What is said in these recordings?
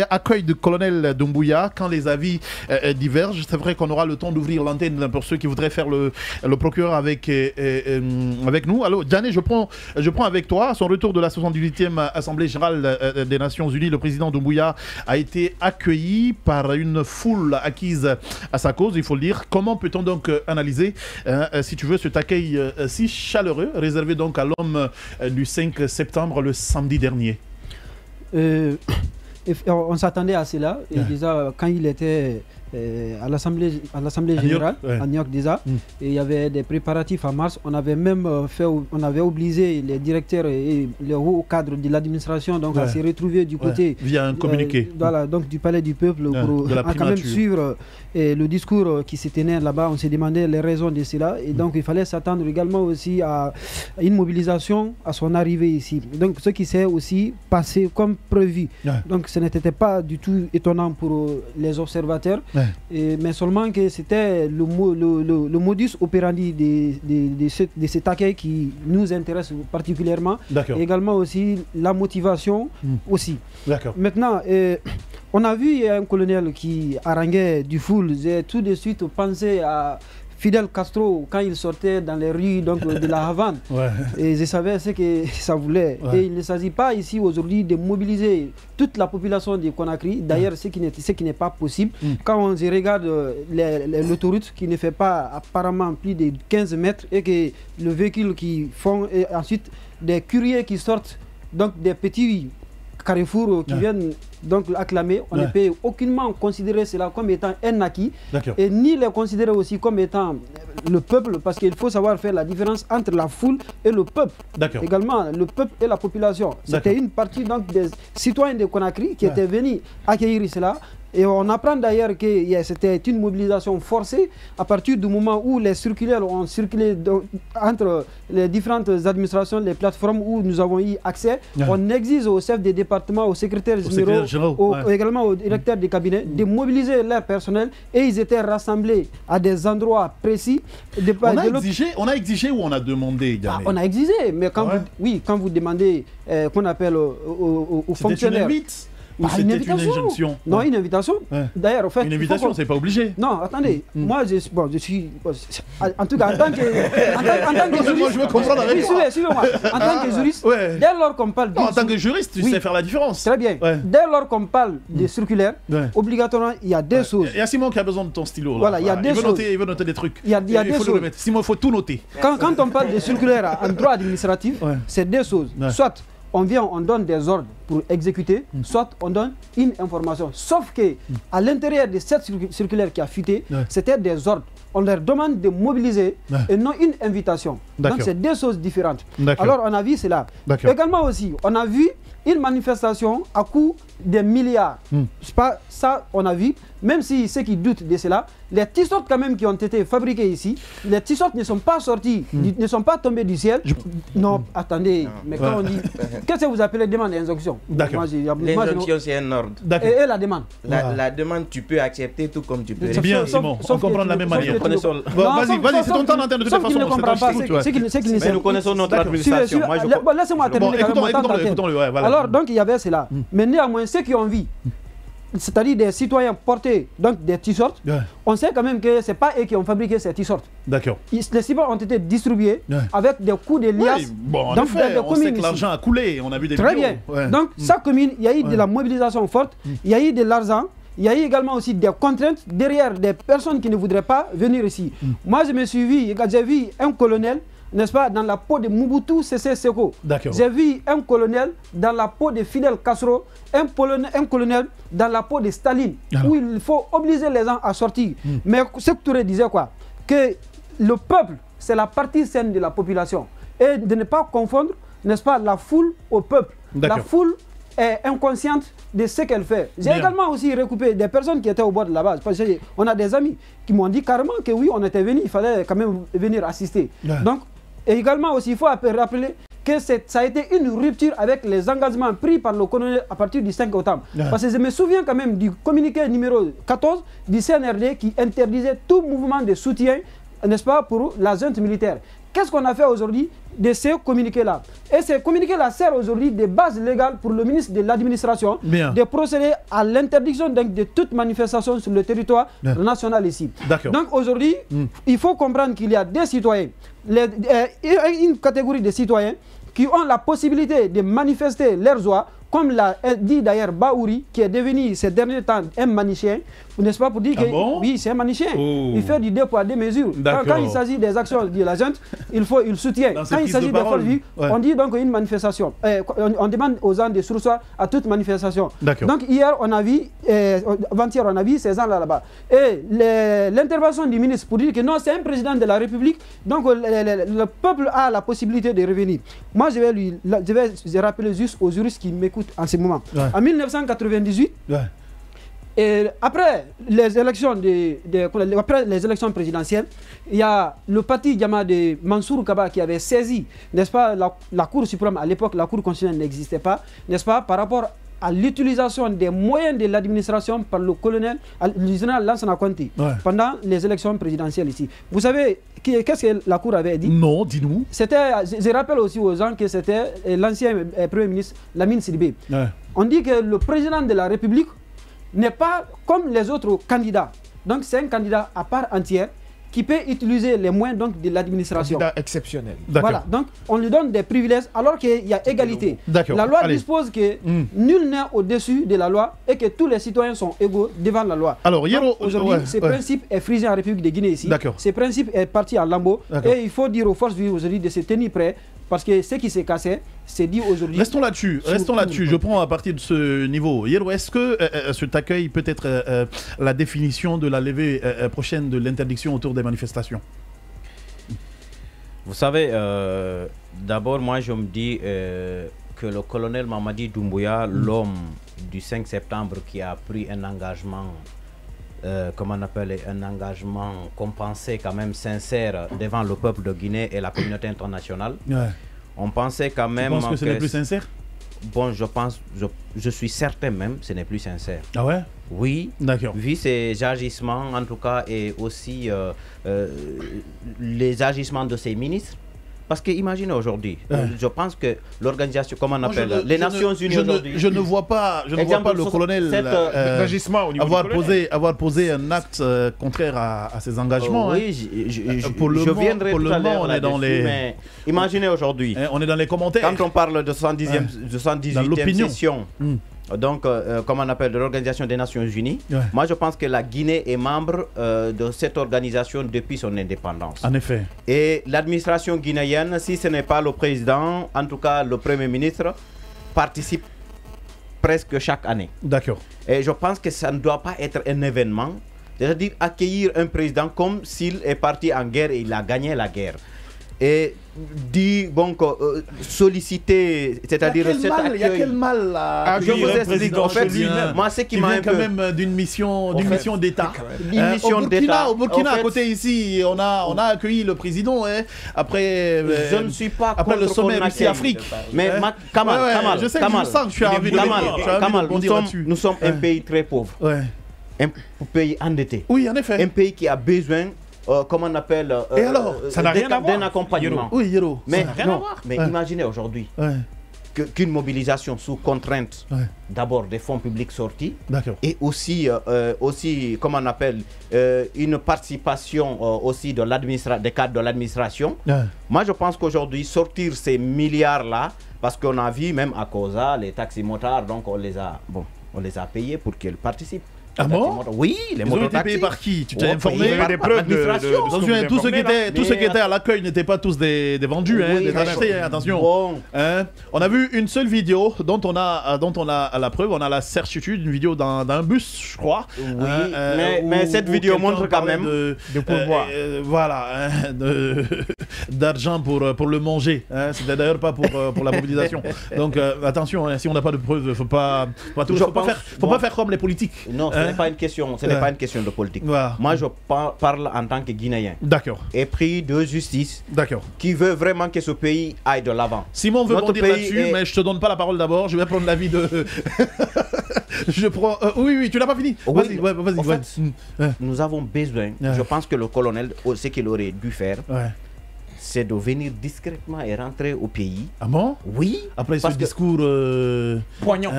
Accueil du colonel Doumbouya, quand les avis divergent, c'est vrai qu'on aura le temps d'ouvrir l'antenne pour ceux qui voudraient faire le procureur avec nous. Alors, Diane, je prends avec toi. À son retour de la 78e Assemblée Générale des Nations Unies, le président Doumbouya a été accueilli par une foule acquise à sa cause, il faut le dire. Comment peut-on donc analyser, si tu veux, cet accueil si chaleureux, réservé donc à l'homme du 5 septembre, le samedi dernier? On s'attendait à cela, et déjà quand il était à l'Assemblée Générale, à New York déjà, et il y avait des préparatifs en mars. On avait même on avait obligé les directeurs et les hauts cadres de l'administration donc à se retrouver du côté via un communiqué, voilà, donc du Palais du Peuple pour quand même suivre le discours qui se tenait là-bas. On s'est demandé les raisons de cela, et donc il fallait s'attendre également aussi à une mobilisation à son arrivée ici. Donc ce qui s'est aussi passé comme prévu. Donc ce n'était pas du tout étonnant pour les observateurs. Mais seulement que c'était le modus operandi de cet accueil qui nous intéresse particulièrement, et également aussi la motivation aussi. Maintenant, on a vu un colonel qui haranguait du foule. J'ai tout de suite pensé à Fidel Castro quand il sortait dans les rues donc, de la Havane. Et je savais ce que ça voulait. Et il ne s'agit pas ici aujourd'hui de mobiliser toute la population de Conakry. D'ailleurs, ce qui n'est pas possible. Quand on regarde l'autoroute qui ne fait pas apparemment plus de 15 mètres, et que le véhicule qui font, et ensuite des courriers qui sortent, donc des petits carrefours qui viennent donc acclamer, on ne peut aucunement considérer cela comme étant un acquis, et ni les considérer aussi comme étant le peuple, parce qu'il faut savoir faire la différence entre la foule et le peuple. Également, le peuple et la population. C'était une partie donc des citoyens de Conakry qui étaient venus accueillir cela. Et on apprend d'ailleurs que c'était une mobilisation forcée à partir du moment où les circulaires ont circulé entre les différentes administrations, les plateformes où nous avons eu accès. On exige aux chefs des départements, aux secrétaires généraux, également aux directeurs des cabinets, de mobiliser leur personnel, et ils étaient rassemblés à des endroits précis. On a exigé ou on a demandé? On a exigé, mais quand vous demandez qu'on appelle aux fonctionnaires... C'était une injonction? Non, une invitation. D'ailleurs, en fait, une invitation, c'est pas obligé. Non, attendez. Moi, je suis. En tout cas, en tant que juriste. Moi, je veux comprendre avec toi. Suivez-moi. En tant que juriste, dès lors qu'on parle. En tant que juriste, tu sais faire la différence. Très bien. Dès lors qu'on parle des circulaires, obligatoirement, il y a deux choses. Il y a Simon qui a besoin de ton stylo. Voilà, il y a deux choses. Il veut noter des trucs. Il y a deux choses. Simon, il faut tout noter. Quand on parle des circulaires en droit administratif, c'est deux choses. Soit on donne des ordres pour exécuter, soit on donne une information. Sauf que à l'intérieur de cette circulaire qui a fuité, c'était des ordres. On leur demande de mobiliser et non une invitation. Donc c'est deux choses différentes. Alors on a vu cela. Également aussi, on a vu une manifestation à coût des milliards. Pas ça, on a vu, même si ceux qui doutent de cela, les t-shirts quand même qui ont été fabriqués ici, les t-shirts ne sont pas sortis, ne sont pas tombés du ciel. Non, attendez, mais quand on dit, qu'est-ce que vous appelez demande d'injonction? L'injonction, c'est un ordre. Et la demande? La demande, tu peux accepter tout comme tu peux. C'est bien, Simon, on comprend de la même manière. Vas-y, c'est ton temps d'antenne de toute façon. Mais nous connaissons notre administration. Laissez-moi terminer. Écoutons-le. Alors, donc, il y avait cela. Mais néanmoins, ceux qui ont vu, c'est-à-dire des citoyens portés donc des t-shirts, on sait quand même que ce n'est pas eux qui ont fabriqué ces t-shirts. Les t-shirts ont été distribués avec des coûts de liasses. Bon, en effet, on sait que l'argent a coulé, on a vu des vidéos. Très bien. Donc, chaque commune, il y a eu de la mobilisation forte, il y a eu de l'argent, il y a eu également aussi des contraintes derrière des personnes qui ne voudraient pas venir ici. Moi, je me suis vu, j'ai vu un colonel, n'est-ce pas, dans la peau de Mobutu Sese Seko. J'ai vu un colonel dans la peau de Fidel Castro, un colonel dans la peau de Staline, où il faut obliger les gens à sortir. Mais ce que Touré disait quoi? Que le peuple, c'est la partie saine de la population. Et de ne pas confondre, n'est-ce pas, la foule au peuple. La foule est inconsciente de ce qu'elle fait. J'ai également aussi recoupé des personnes qui étaient au bord de la base. Parce qu'on a des amis qui m'ont dit carrément que oui, on était venu, il fallait quand même venir assister. Donc, et également aussi, il faut rappeler que ça a été une rupture avec les engagements pris par le colonel à partir du 5 octobre. Parce que je me souviens quand même du communiqué numéro 14 du CNRD qui interdisait tout mouvement de soutien, n'est-ce pas, pour la junte militaire. qu'est-ce qu'on a fait aujourd'hui de ces communiqués-là? Et ces communiqués-là servent aujourd'hui de base légale pour le ministre de l'administration de procéder à l'interdiction de toute manifestation sur le territoire national ici. Donc aujourd'hui, il faut comprendre qu'il y a des citoyens, une catégorie de citoyens qui ont la possibilité de manifester leurs joies, comme l'a dit d'ailleurs Baouri, qui est devenu ces derniers temps un manichéen, n'est-ce pas, pour dire que oui, c'est un manichéen. Il fait du deux poids, deux mesures. Quand il s'agit des actions de la junte, il soutient. Quand il s'agit des forces vives, on dit donc une manifestation. On demande aux gens de surseoir à toute manifestation. Donc hier, on a vu, avant-hier, on a vu ces gens-là là-bas. Et l'intervention du ministre pour dire que non, c'est un président de la République, donc le peuple a la possibilité de revenir. Moi, je vais rappeler juste aux juristes qui m'écoutent en ce moment. En 1998, et après les élections après les élections présidentielles, il y a le parti Yama de Mansour Kaba qui avait saisi, n'est-ce pas, la Cour suprême. À l'époque, la Cour constitutionnelle n'existait pas, n'est-ce pas, par rapport à l'utilisation des moyens de l'administration par le colonel, le général Lansana Conté, pendant les élections présidentielles ici. Vous savez, qu'est-ce que la Cour avait dit? Non, dis-nous. Je rappelle aussi aux gens que c'était l'ancien Premier ministre Lamine Sidibé. On dit que le président de la République n'est pas comme les autres candidats. Donc c'est un candidat à part entière qui peut utiliser les moyens donc, de l'administration. Candidat exceptionnel. Voilà, donc on lui donne des privilèges alors qu'il y a égalité. La loi dispose que nul n'est au-dessus de la loi et que tous les citoyens sont égaux devant la loi. Alors, aujourd'hui, ce principe est frisé en République de Guinée ici. Ce principe est parti à Lambo et il faut dire aux forces vives aujourd'hui de se tenir prêts. Parce que ce qui s'est cassé, c'est dit aujourd'hui. Restons là-dessus. Je prends à partir de ce niveau. Yero, est-ce que cet accueil peut être la définition de la levée prochaine de l'interdiction autour des manifestations? Vous savez, d'abord, moi, je me dis que le colonel Mamadi Doumbouya, l'homme du 5 septembre qui a pris un engagement, comment on appelle, un engagement compensé quand même sincère devant le peuple de Guinée et la communauté internationale. On pensait quand même... Tu penses que ce n'est plus sincère? Bon, je suis certain même que ce n'est plus sincère. Ah ouais? Oui, d'accord. Vu ses agissements en tout cas et aussi les agissements de ses ministres. Parce que imaginez aujourd'hui, je pense que l'organisation, comment on appelle, les Nations Unies aujourd'hui... Je ne vois pas le colonel avoir posé un acte contraire à ses engagements. Oui, je viendrai tout à l'heure là-dessus, mais imaginez aujourd'hui... On est dans les commentaires. Quand on parle de 78e session... Donc, comment on appelle, de l'Organisation des Nations Unies. Moi, je pense que la Guinée est membre de cette organisation depuis son indépendance. En effet. Et l'administration guinéenne, si ce n'est pas le président, en tout cas le Premier ministre, participe presque chaque année. D'accord. Et je pense que ça ne doit pas être un événement, c'est-à-dire accueillir un président comme s'il est parti en guerre et il a gagné la guerre. Et dit, bon, solliciter, c'est-à-dire cet accueil. Il y a quel mal là? Je vous explique, en fait, moi, c'est qui m'a un peu... quand même d'une mission d'État. Au Burkina, à côté ici, on a accueilli le président après je ne suis pas après le sommet Russie-Afrique. Mais Kamal, je sais que je sens que je suis envie de nous sommes un pays très pauvre. Un pays endetté. Oui, en effet. Un pays qui a besoin... comment on appelle et alors, ça n'a rien à voir. D'un accompagnement. Oui, Yero. Mais, mais imaginez aujourd'hui qu'une mobilisation sous contrainte, d'abord des fonds publics sortis, et aussi, comment on appelle, une participation aussi des cadres de l'administration. Moi, je pense qu'aujourd'hui, sortir ces milliards-là, parce qu'on a vu même à Koza, les taxis motards, donc on les a payés pour qu'ils participent. Ah bon? Oui, les motos taxis. Payés par qui? Tu t'es informé? Il y avait des preuves de tous ceux qui étaient à l'accueil n'étaient pas tous des vendus, des achetés, attention. Bon. On a vu une seule vidéo dont on a la preuve, on a la cerchitude, une vidéo d'un bus, je crois. Oui, mais cette vidéo montre quand même de pouvoir. Voilà, d'argent pour le manger. C'était d'ailleurs pas pour la mobilisation. Donc attention, si on n'a pas de preuves, faut pas faire comme les politiques. Non, ce n'est pas une question, pas une question de politique. Voilà. Moi, je parle en tant que Guinéen. D'accord. Et pris de justice. D'accord. Qui veut vraiment que ce pays aille de l'avant. Simon veut bondir là-dessus, mais je te donne pas la parole d'abord. Je vais prendre l'avis de. Je prends. Oui, tu n'as pas fini. Vas-y, vas-y. En fait, nous avons besoin. Je pense que le colonel, ce qu'il aurait dû faire, c'est de venir discrètement et rentrer au pays. Ah bon? Oui. Après ce discours poignant.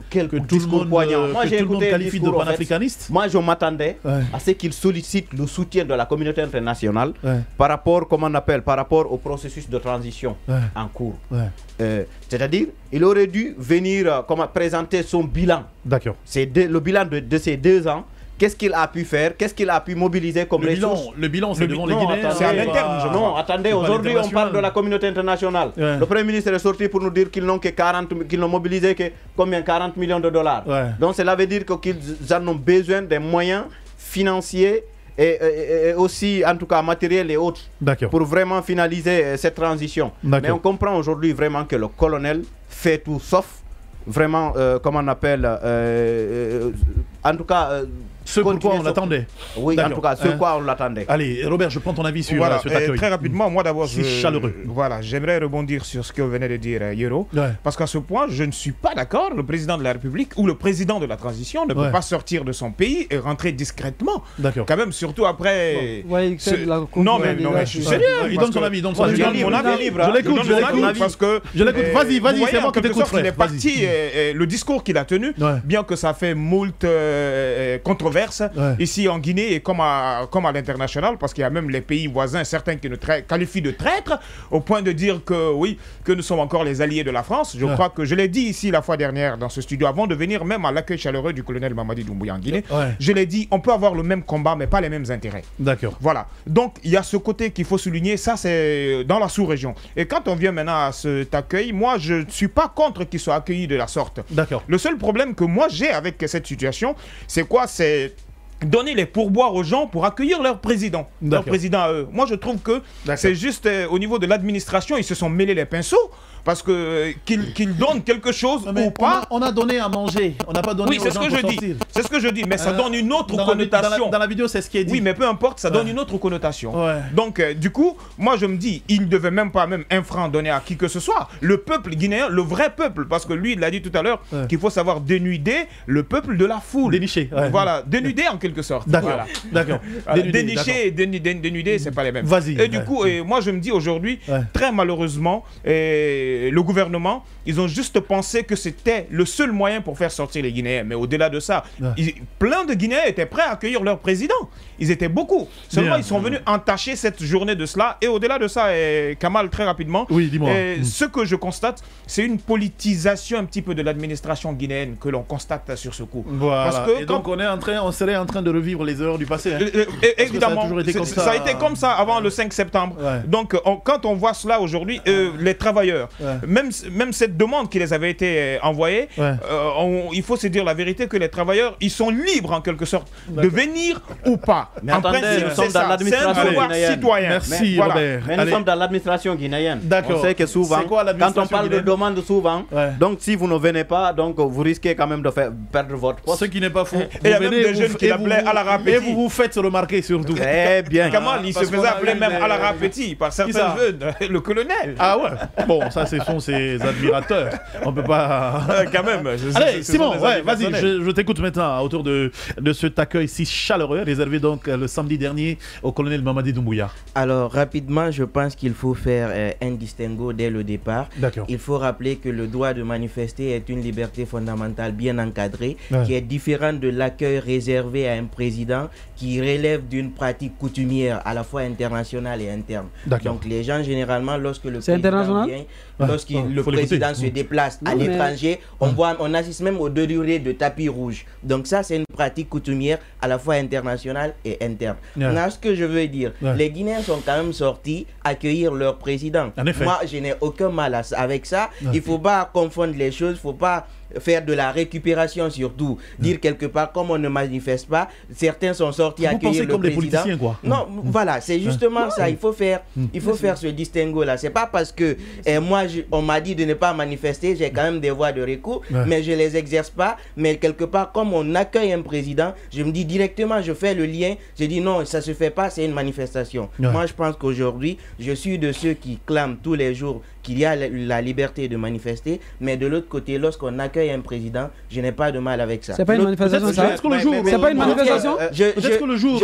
Quel discours poignant. Moi, j'ai écouté le discours de panafricaniste. Moi, je m'attendais à ce qu'il sollicite le soutien de la communauté internationale par rapport, comment on appelle, par rapport au processus de transition en cours. C'est-à-dire, il aurait dû venir présenter son bilan. D'accord. C'est le bilan de ces 2 ans. Qu'est-ce qu'il a pu faire? Qu'est-ce qu'il a pu mobiliser comme ressources? Le bilan, c'est devant les Guinéens. C'est à l'interne. Non, attendez, aujourd'hui, on parle de la communauté internationale. Le Premier ministre est sorti pour nous dire qu'ils n'ont mobilisé que combien? 40 millions de dollars. Donc, cela veut dire qu'ils en ont besoin des moyens financiers et aussi, en tout cas, matériels et autres, pour vraiment finaliser cette transition. Mais on comprend aujourd'hui vraiment que le colonel fait tout sauf vraiment, comment on appelle, en tout cas... Ce pourquoi on l'attendait. Oui, en tout cas, ce quoi on l'attendait. Allez, Robert, je prends ton avis sur voilà, cet accueil. Très rapidement, moi d'abord, chaleureux. Voilà, j'aimerais rebondir sur ce que venait de dire Yoro. Parce qu'à ce point, je ne suis pas d'accord. Le président de la République ou le président de la transition ne peut pas sortir de son pays et rentrer discrètement. D'accord. Quand même, surtout après. Non, mais je suis sérieux. Il donne son avis. Je donne mon avis libre. Je l'écoute. Parce que. Je l'écoute. Vas-y, c'est moi qui t'écoute, frère. Il est parti. Le discours qu'il a tenu, bien que ça fait moult controverses. Ici en Guinée et comme à l'international, parce qu'il y a même les pays voisins, certains qui nous qualifient de traîtres, au point de dire que oui, que nous sommes encore les alliés de la France. Je crois que je l'ai dit ici la fois dernière dans ce studio, avant de venir même à l'accueil chaleureux du colonel Mamadi Doumbouya en Guinée. Je l'ai dit, on peut avoir le même combat, mais pas les mêmes intérêts. D'accord. Voilà. Donc il y a ce côté qu'il faut souligner, ça c'est dans la sous-région. Et quand on vient maintenant à cet accueil, moi je ne suis pas contre qu'ils soient accueillis de la sorte. D'accord. Le seul problème que moi j'ai avec cette situation, c'est quoi? C'est donner les pourboires aux gens pour accueillir leur président. Leur président à eux. Moi, je trouve que c'est juste au niveau de l'administration, ils se sont mêlés les pinceaux. Parce que qu'ils donnent quelque chose ou pas. On a donné à manger. On n'a pas donné. Oui, c'est ce que je dis. C'est ce que je dis. Mais ça donne une autre connotation. Dans la vidéo, c'est ce qui est dit. Oui, mais peu importe, ça donne une autre connotation. Donc, du coup, moi, je me dis, il ne devait même pas un franc donner à qui que ce soit. Le peuple guinéen, le vrai peuple, parce que lui, il l'a dit tout à l'heure, qu'il faut savoir dénuder le peuple de la foule. Dénicher. Voilà, dénuder en quelque sorte. D'accord. D'accord. Dénicher et dénuder, c'est pas les mêmes. Vas-y. Et du coup, moi, je me dis aujourd'hui, très malheureusement, le gouvernement, ils ont juste pensé que c'était le seul moyen pour faire sortir les Guinéens. Mais au-delà de ça, plein de Guinéens étaient prêts à accueillir leur président. Ils étaient beaucoup. Seulement, ils sont venus entacher cette journée de cela. Et au-delà de ça, Kamal, très rapidement, ce que je constate, c'est une politisation un petit peu de l'administration guinéenne que l'on constate sur ce coup. Voilà. Parce que donc, on serait en train de revivre les erreurs du passé. Évidemment, ça a été comme ça avant le 5 septembre. Donc, quand on voit cela aujourd'hui, les travailleurs, même cette demande qui les avait été envoyée, il faut se dire la vérité que les travailleurs, ils sont libres en quelque sorte de venir ou pas. Mais en principe, nous sommes dans l'administration guinéenne. Citoyen. Merci Robert. Mais nous sommes dans l'administration guinéenne. D'accord. On sait que souvent, quand on parle de demande souvent, donc si vous ne venez pas, donc vous risquez quand même de perdre votre poste. Ce qui n'est pas faux. Et il y a même des jeunes qui l'appelaient Alara Petit. Et vous vous faites remarquer surtout. Très bien. Kamal, il se faisait appeler même Alara Petit par certains jeunes, le colonel. Ah ouais. Bon, ça ce sont ses admirateurs. On peut pas. Quand même. Allez, Simon, vas-y, je t'écoute maintenant autour de cet accueil si chaleureux réservé donc le samedi dernier au colonel Mamadi Doumbouya. Alors rapidement, je pense qu'il faut faire un distinguo dès le départ. Il faut rappeler que le droit de manifester est une liberté fondamentale bien encadrée, qui est différente de l'accueil réservé à un président qui relève d'une pratique coutumière à la fois internationale et interne. Donc les gens généralement, lorsque le président vient, lorsque le président se déplace à l'étranger, on assiste même au déroulé de tapis rouge. Donc ça, c'est une pratique coutumière à la fois internationale et interne. Maintenant, ce que je veux dire, les Guinéens sont quand même sortis accueillir leur président. Moi, je n'ai aucun mal avec ça. Il ne faut pas confondre les choses, il ne faut pas faire de la récupération surtout. Dire quelque part, comme on ne manifeste pas, certains sont sortis accueillir le président. Quoi. Non, voilà, c'est justement ça. Il faut faire ce distinguo-là. C'est pas parce que moi, on m'a dit de ne pas manifester, j'ai quand même des voies de recours, mais je les exerce pas. Mais quelque part, comme on accueille un président, je me dis directement, je fais le lien, je dis non, ça se fait pas, c'est une manifestation. Moi, je pense qu'aujourd'hui, je suis de ceux qui clament tous les jours qu'il y a la liberté de manifester, mais de l'autre côté, lorsqu'on accueille un président, je n'ai pas de mal avec ça. C'est pas une manifestation, ça. Est-ce que le jour, c'est pas une manifestation. Peut-être que le jour,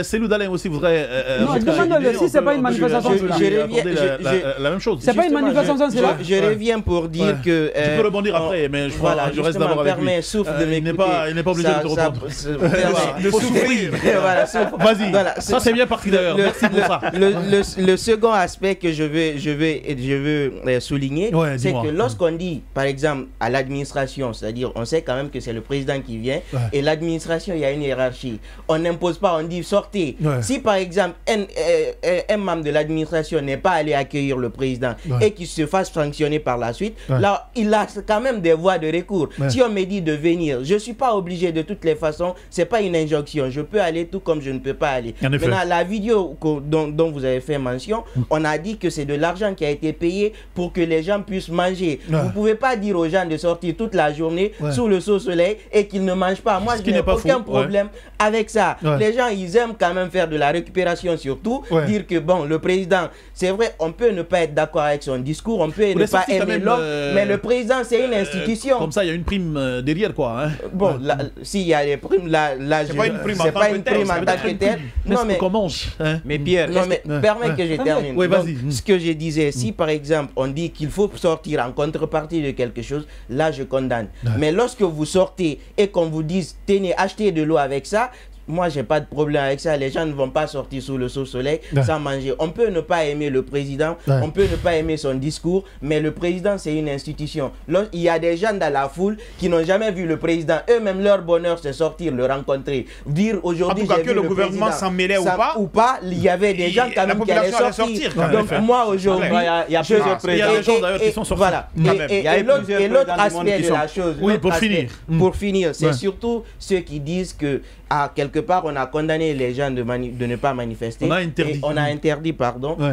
Cellou Dalein aussi voudrait. Non, demande-le si c'est pas une manifestation. La même chose. C'est pas une manifestation, c'est là. Je reviens pour dire que. Tu peux rebondir après, mais je reste d'abord avec lui. Il n'est pas obligé de te répondre. De souffrir. Vas-y. Ça c'est bien parti d'ailleurs. Merci pour ça. Le second aspect que je veux souligner, c'est que lorsqu'on dit, par exemple, à l'administration, c'est-à-dire on sait quand même que c'est le président qui vient, et l'administration, il y a une hiérarchie. On n'impose pas, on dit sortez. Si par exemple un membre de l'administration n'est pas allé accueillir le président et qu'il se fasse sanctionner par la suite, là il a quand même des voies de recours. Si on me dit de venir, je ne suis pas obligé de toutes les façons, c'est pas une injonction, je peux aller tout comme je ne peux pas aller. Maintenant, la vidéo dont vous avez fait mention, on a dit que c'est de l'argent qui a été payé pour que les gens puissent manger. Vous ne pouvez pas dire aux gens de sortir toute la journée sous le soleil et qu'ils ne mangent pas. Moi, je n'ai aucun problème avec ça. Les gens, ils aiment quand même faire de la récupération surtout, dire que bon, le président, c'est vrai, on peut ne pas être d'accord avec son discours, on peut ne pas aimer l'homme, mais le président, c'est une institution. Comme ça, il y a une prime derrière, quoi. Bon, s'il y a des primes, là c'est pas une prime en tant que telle. Non, mais commence. Mais Pierre, permets que je termine. Oui, vas-y. Ce que je disais, si par exemple, on dit qu'il faut sortir en contrepartie de quelque chose, là, je condamne. Mais lorsque vous sortez et qu'on vous dise, tenez, achetez de l'eau avec ça, moi, j'ai pas de problème avec ça. Les gens ne vont pas sortir sous le soleil sans manger. On peut ne pas aimer le président, on peut ne pas aimer son discours, mais le président, c'est une institution. Il y a des gens dans la foule qui n'ont jamais vu le président. Eux-mêmes, leur bonheur, c'est sortir, le rencontrer. Dire aujourd'hui, j'ai vu le gouvernement s'en mêlait ou pas, il y il y avait des gens quand même qui allaient sortir. Donc, moi, aujourd'hui, il y a des gens d'ailleurs qui sont sortis. Voilà. Et l'autre aspect de la chose, pour finir, c'est surtout ceux qui disent que quelque part, on a condamné les gens de ne pas manifester. On a interdit.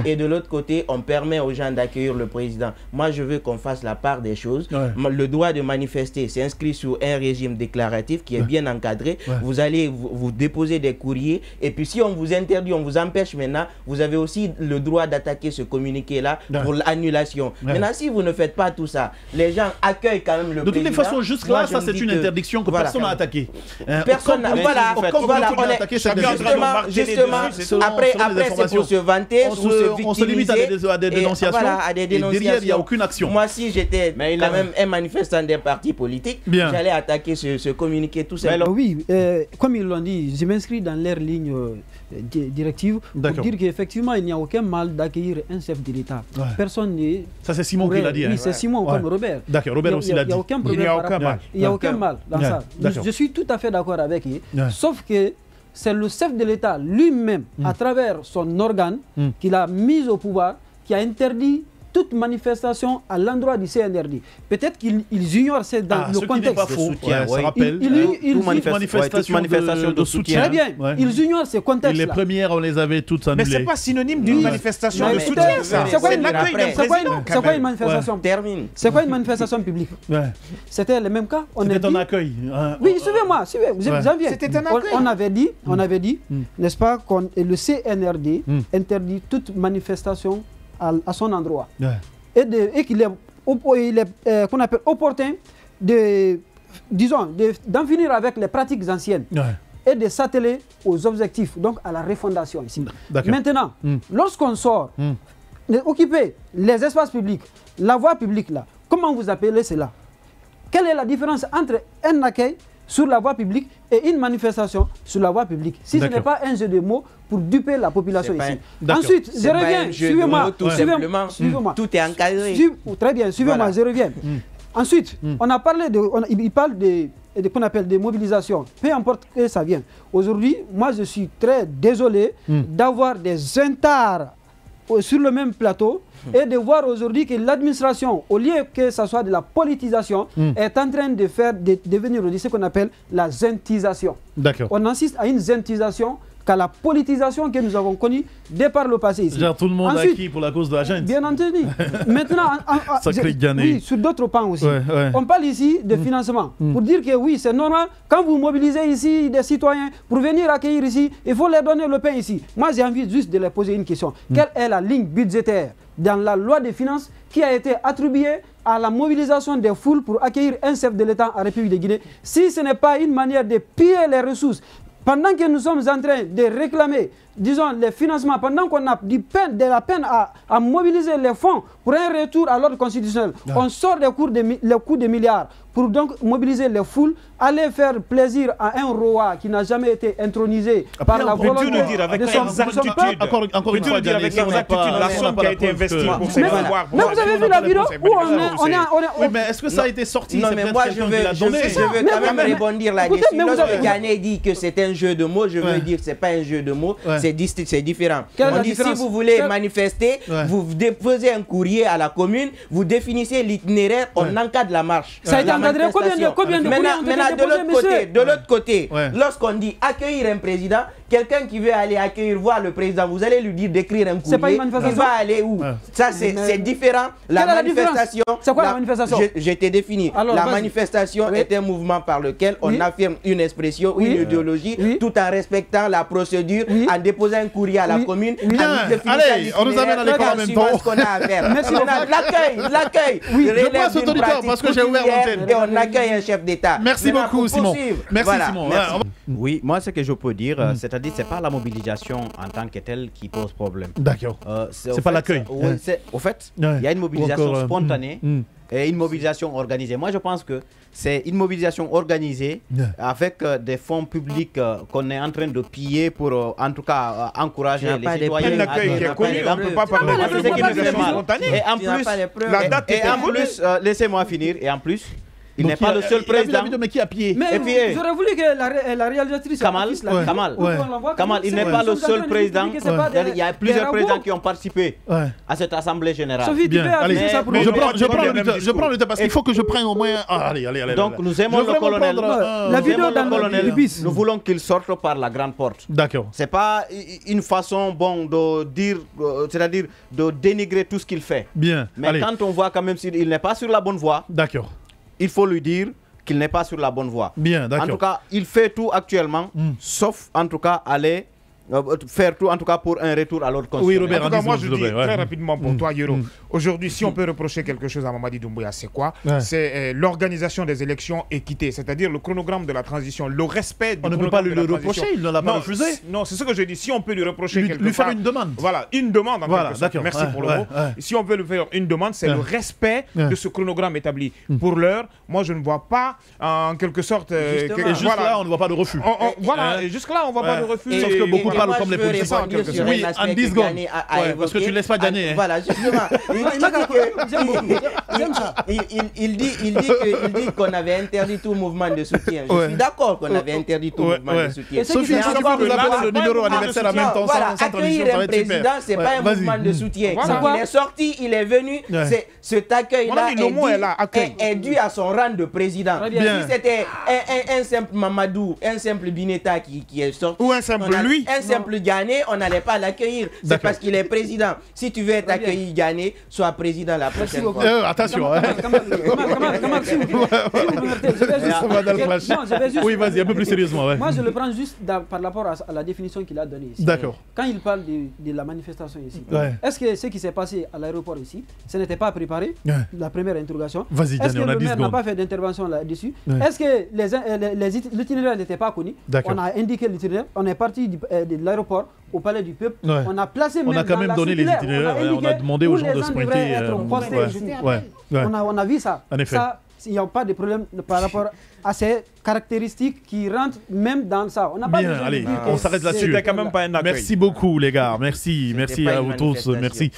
Et de l'autre côté, on permet aux gens d'accueillir le président. Moi, je veux qu'on fasse la part des choses. Le droit de manifester, c'est inscrit sur un régime déclaratif qui est bien encadré. Vous allez vous déposer des courriers. Et puis, si on vous interdit, on vous empêche maintenant, vous avez aussi le droit d'attaquer ce communiqué-là pour l'annulation. Maintenant, si vous ne faites pas tout ça, les gens accueillent quand même le président. De toutes les façons, jusque-là, ça, c'est une interdiction que personne n'a attaquée. Personne n'a. Voilà, justement, après c'est pour se vanter, pour se victimiser. On se limite à des dénonciations. À des dénonciations. Et derrière, il n'y a aucune action. Moi, si j'étais quand même un manifestant des partis politiques, j'allais attaquer ce communiqué tout simplement. Oui, comme ils l'ont dit, je m'inscris dans leur ligne directive pour dire qu'effectivement, il n'y a aucun mal d'accueillir un chef de l'État. Personne n'est... Ça, c'est Simon qui l'a dit. Oui, c'est Simon comme Robert. D'accord, Robert aussi l'a dit. Il n'y a aucun mal. Il n'y a aucun mal dans ça. Je suis tout à fait d'accord avec lui. Sauf que c'est le chef de l'État lui-même, à travers son organe qu'il a mis au pouvoir, qui a interdit toute manifestation à l'endroit du CNRD. Peut-être qu'ils ignorent le contexte. Ce soutien, ça rappelle. Toute manifestation de soutien. Très bien. Ils ignorent ces contextes-là. Les premières, on les avait toutes annulées. Mais ce n'est pas synonyme d'une manifestation de soutien. C'est quoi une manifestation? C'est quoi une manifestation publique? C'était le même cas. C'était un accueil. Oui, suivez-moi. C'était un accueil. On avait dit, n'est-ce pas, que le CNRD interdit toute manifestation à son endroit. Et qu'il est qu'on appelle opportun d'en finir avec les pratiques anciennes et de s'atteler aux objectifs, donc à la refondation ici. Maintenant, lorsqu'on sort, occuper les espaces publics, la voie publique là, comment vous appelez cela? Quelle est la différence entre un accueil sur la voie publique et une manifestation sur la voie publique, si ce n'est pas un jeu de mots pour duper la population ici. Ensuite, je reviens, suivez-moi. Tout est encadré. Très bien, suivez-moi, je reviens. Ensuite, on a parlé il parle de qu'on appelle des mobilisations, peu importe que ça vient. Aujourd'hui, moi je suis très désolé d'avoir des intards sur le même plateau et de voir aujourd'hui que l'administration, au lieu que ce soit de la politisation, est en train de venir ce qu'on appelle la zentisation. On insiste à une zentisation qu'à la politisation que nous avons connue dès par le passé ici. Genre tout le monde acquis pour la cause de la gente. Bien entendu. Maintenant, oui, sur d'autres pans aussi. On parle ici de financement. Pour dire que oui, c'est normal, quand vous mobilisez ici des citoyens pour venir accueillir ici, il faut leur donner le pain ici. Moi, j'ai envie juste de leur poser une question. Quelle est la ligne budgétaire dans la loi des finances qui a été attribuée à la mobilisation des foules pour accueillir un chef de l'État en République de Guinée, si ce n'est pas une manière de piller les ressources, pendant que nous sommes en train de réclamer, disons, les financements, pendant qu'on a de la peine à mobiliser les fonds pour un retour à l'ordre constitutionnel, on sort les coûts de milliards pour donc mobiliser les foules, aller faire plaisir à un roi qui n'a jamais été intronisé par la volonté de son peuple. Encore une fois, dire avec exactitude la somme qui a été investie pour ces pouvoirs. Mais vous avez vu la vidéo où on est... Oui, mais est-ce que ça a été sorti? Non, mais moi je veux quand même rebondir là-dessus. Lorsque Ghané dit que c'est un jeu de mots, je veux dire que ce n'est pas un jeu de mots, c'est différent. On dit si vous voulez manifester, vous déposez un courrier à la commune, vous définissez l'itinéraire, on encadre la marche. Ça a été encadré combien de Maintenant, de l'autre côté, lorsqu'on dit accueillir un président, quelqu'un qui veut aller accueillir, voir le président, vous allez lui dire d'écrire un courrier, il va aller où? Ça, c'est différent. La manifestation... C'est quoi la manifestation? Je t'ai défini. La manifestation est un mouvement par lequel on affirme une expression, une idéologie, tout en respectant la procédure, en déposant un courrier à la commune. Allez, on nous amène à l'école en même temps. Ce qu'on a à faire. L'accueil. Je passe au auditeur parce que j'ai ouvert l'antenne. Et on accueille un chef d'État. Merci beaucoup, Simon. Merci, Simon. Oui, moi, ce que je peux dire, c'est-à-dire, c'est pas la mobilisation en tant que telle qui pose problème. D'accord. C'est pas l'accueil. Au fait, il y a une mobilisation spontanée et une mobilisation organisée. Moi, je pense que c'est une mobilisation organisée avec des fonds publics qu'on est en train de piller pour, en tout cas, encourager les citoyens. Un accueil qui est connu, on ne peut pas parler de mobilisation spontanée. Et en plus, la date est laissez-moi finir, et en plus, il n'est pas le seul président. Mais qui a pillé? Mais j'aurais voulu que la réalisatrice... Kamal, il n'est pas le seul président. Il y a plusieurs présidents qui ont participé à cette assemblée générale. Sophie, tu peux appuyer ça pour... Je prends le temps parce qu'il faut que je prenne au moins... Allez. Donc nous aimons le colonel. La vidéo dans le bis. Nous voulons qu'il sorte par la grande porte. D'accord. C'est pas une façon de dire, c'est-à-dire de dénigrer tout ce qu'il fait. Bien. Mais quand on voit quand même qu'il n'est pas sur la bonne voie. D'accord. Il faut lui dire qu'il n'est pas sur la bonne voie. Bien, d'accord. En tout cas, il fait tout actuellement, sauf en tout cas aller faire tout en tout cas pour un retour à l'ordre constitutionnel. Oui, Robert, en tout cas, moi je dis très rapidement pour toi, Yoro. Aujourd'hui, si on peut reprocher quelque chose à Mamadi Doumbouya, c'est quoi? C'est l'organisation des élections équitées, c'est-à-dire le chronogramme de la transition, le respect du chronogramme de la transition. On ne peut pas le reprocher, il ne l'a pas refusé. Non, c'est ce que je dis. Si on peut lui reprocher quelque chose. Lui faire une demande. Voilà, une demande en quelque sorte. Merci pour le mot. Si on peut lui faire une demande, c'est le respect de ce chronogramme établi. Pour l'heure, moi je ne vois pas en quelque sorte... Et jusque-là, on ne voit pas de refus. Voilà, jusque-là, on ne voit pas de refus. Sauf que beaucoup parlent comme les politiciens. Oui, en 10 secondes. Parce que tu ne laisses pas gagner. Voilà, justement. Il dit qu'on avait interdit tout mouvement de soutien. Je suis d'accord qu'on avait interdit tout mouvement de soutien. Sophie, si tu peux nous appeler le numéro anniversaire en même temps, sans transition, ça va être super. Accueillir un président, ce n'est pas un mouvement de soutien. Il est sorti, il est venu. Cet accueil-là est dû à son rang de président. Si c'était un simple Mamadou, un simple Bineta qui est sorti, ou un simple lui, un simple Ghané, on n'allait pas l'accueillir. C'est parce qu'il est président. Si tu veux être accueilli Ghané, sois président la prochaine fois. Attention. Oui, vas-y, un peu plus sérieusement. Moi, je le prends juste par rapport à la définition qu'il a donnée ici. D'accord. Quand il parle de la manifestation ici, est-ce que ce qui s'est passé à l'aéroport ici, ce n'était pas préparé? La première interrogation. Vas-y, est-ce que le maire n'a pas fait d'intervention là-dessus? Est-ce que l'itinéraire n'était pas connu? On a indiqué l'itinéraire, on est parti de l'aéroport au palais du peuple, on a placé on a quand même donné les itinéraires, on a demandé aux gens de sprinter. On a vu ça. En effet. Ça, il n'y a pas de problème par rapport à ces caractéristiques qui rentrent même dans ça. On n'a pas allez, on s'arrête là-dessus. C'était quand même pas un accueil. Merci beaucoup les gars, merci à vous tous, merci.